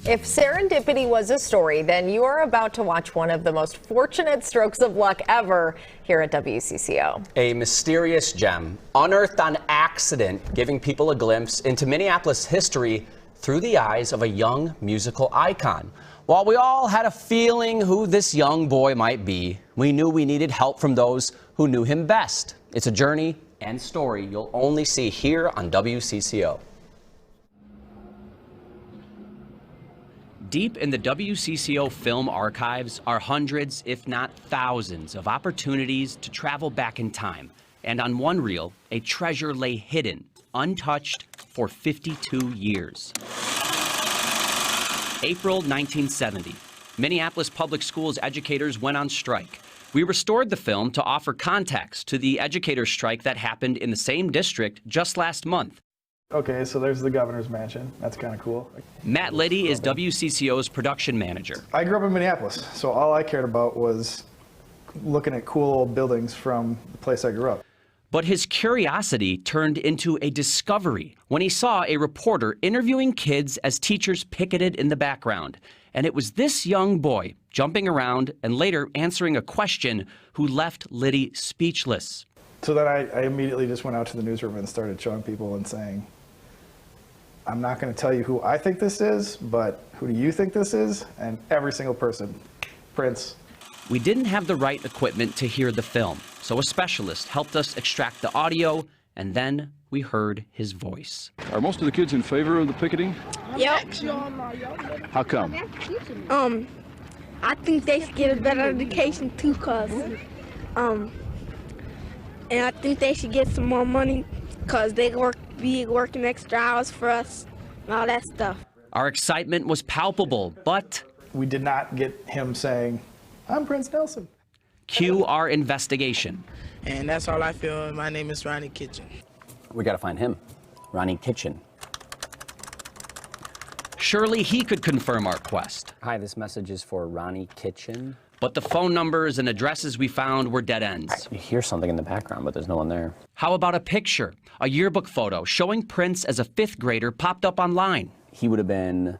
If serendipity was a story, then you are about to watch one of the most fortunate strokes of luck ever here at WCCO. A mysterious gem, unearthed on accident, giving people a glimpse into Minneapolis history through the eyes of a young musical icon. While we all had a feeling who this young boy might be, we knew we needed help from those who knew him best. It's a journey and story you'll only see here on WCCO. Deep in the WCCO film archives are hundreds, if not thousands, of opportunities to travel back in time. And on one reel, a treasure lay hidden, untouched for 52 years. April 1970. Minneapolis Public Schools educators went on strike. We restored the film to offer context to the educators' strike that happened in the same district just last month. Okay, so there's the governor's mansion. That's kind of cool. Matt Liddy is WCCO's production manager. I grew up in Minneapolis, so all I cared about was looking at cool old buildings from the place I grew up. But his curiosity turned into a discovery when he saw a reporter interviewing kids as teachers picketed in the background. And it was this young boy jumping around and later answering a question who left Liddy speechless. So then I immediately just went out to the newsroom and started showing people and saying, I'm not going to tell you who I think this is, but who do you think this is? And every single person, Prince. We didn't have the right equipment to hear the film, so a specialist helped us extract the audio, and then we heard his voice. Are most of the kids in favor of the picketing? Yep. How come? I think they should get a better education too, and I think they should get some more money, because they be working extra hours for us and all that stuff. Our excitement was palpable, but we did not get him saying, I'm Prince Nelson. Cue our investigation. And that's all I feel. My name is Ronnie Kitchen. We gotta find him, Ronnie Kitchen. Surely he could confirm our quest. Hi, this message is for Ronnie Kitchen. But the phone numbers and addresses we found were dead ends. You hear something in the background, but there's no one there. How about a picture? A yearbook photo showing Prince as a 5th grader popped up online. He would have been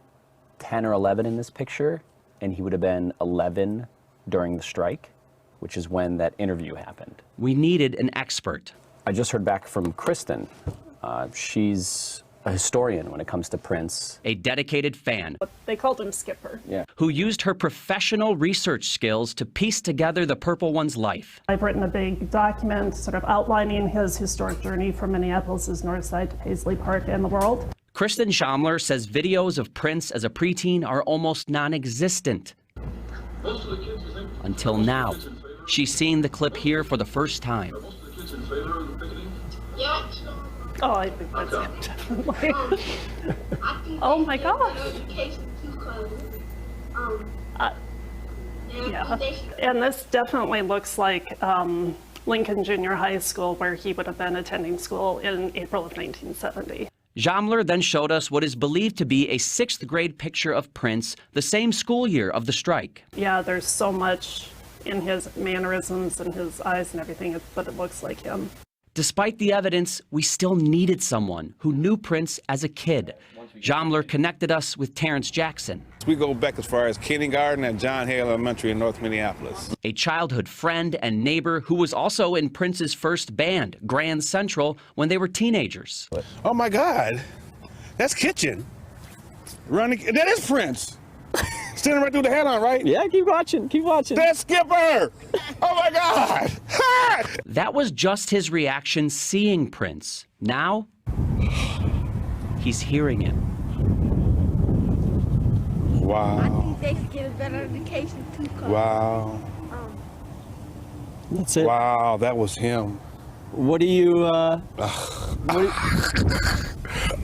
10 or 11 in this picture, and he would have been 11 during the strike, which is when that interview happened. We needed an expert. I just heard back from Kristen. She's a historian when it comes to Prince. A dedicated fan. They called him Skipper. Yeah. Who used her professional research skills to piece together the Purple One's life. I've written a big document sort of outlining his historic journey from Minneapolis' north side to Paisley Park and the world. Kristen Schaumler says videos of Prince as a preteen are almost non-existent. Until now. She's seen the clip here for the first time. Oh, I think that's definitely. Oh my gosh. Yeah, and this definitely looks like Lincoln Junior High School, where he would have been attending school in April of 1970. Schaumler then showed us what is believed to be a 6th grade picture of Prince, the same school year of the strike. Yeah, there's so much in his mannerisms and his eyes and everything, but it looks like him. Despite the evidence, we still needed someone who knew Prince as a kid. Schaumler connected us with Terrence Jackson. We go back as far as kindergarten at John Hale Elementary in North Minneapolis. A childhood friend and neighbor who was also in Prince's first band, Grand Central, when they were teenagers. Oh my God, that's Kitchen. That is Prince. Standing right through the head-on, right? Yeah, keep watching, keep watching. That's Skipper! Oh my God! That was just his reaction seeing Prince. Now, he's hearing him. Wow. I think they should get a better education too, Wow. That's it. Wow, that was him. What do you,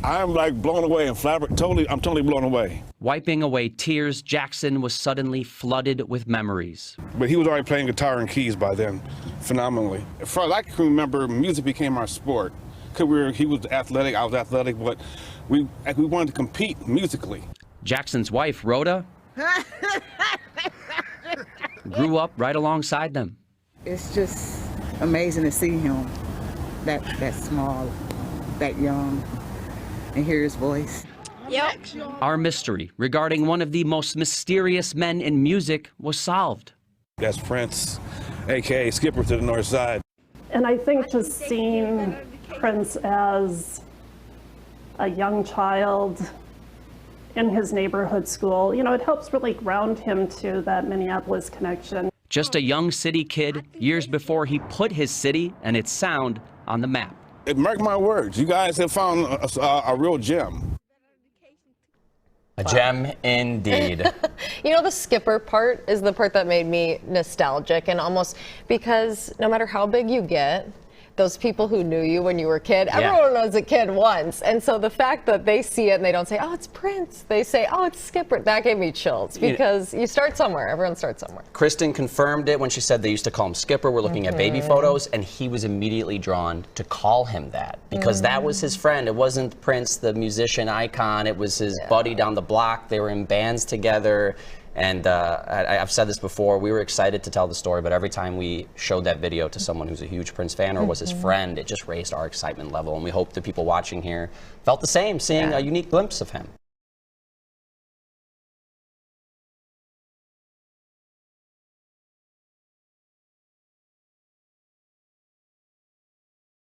I'm like blown away and flabbergasted. I'm totally blown away. Wiping away tears, Jackson was suddenly flooded with memories. But he was already playing guitar and keys by then, phenomenally. As far as I can remember, music became our sport. He was athletic, I was athletic, but we wanted to compete musically. Jackson's wife, Rhoda, grew up right alongside them. It's just amazing to see him that small, that young, and hear his voice. Yep. Our mystery regarding one of the most mysterious men in music was solved. That's Prince, a.k.a. Skipper to the North Side. And I think just seeing Prince as a young child in his neighborhood school, it helps really ground him to that Minneapolis connection. Just a young city kid years before he put his city and its sound on the map. Mark my words, you guys have found a real gem. A gem indeed. The Skipper part is the part that made me nostalgic, and almost because no matter how big you get, those people who knew you when you were a kid, everyone knows a kid once. And so the fact that they see it and they don't say, oh, it's Prince. They say, oh, it's Skipper. That gave me chills because you start somewhere. Everyone starts somewhere. Kristen confirmed it when she said they used to call him Skipper. We're looking at baby photos, and he was immediately drawn to call him that because that was his friend. It wasn't Prince, the musician icon. It was his buddy down the block. They were in bands together. And I've said this before, we were excited to tell the story, but every time we showed that video to someone who's a huge Prince fan or was his friend, it just raised our excitement level. And we hope the people watching here felt the same, seeing a unique glimpse of him.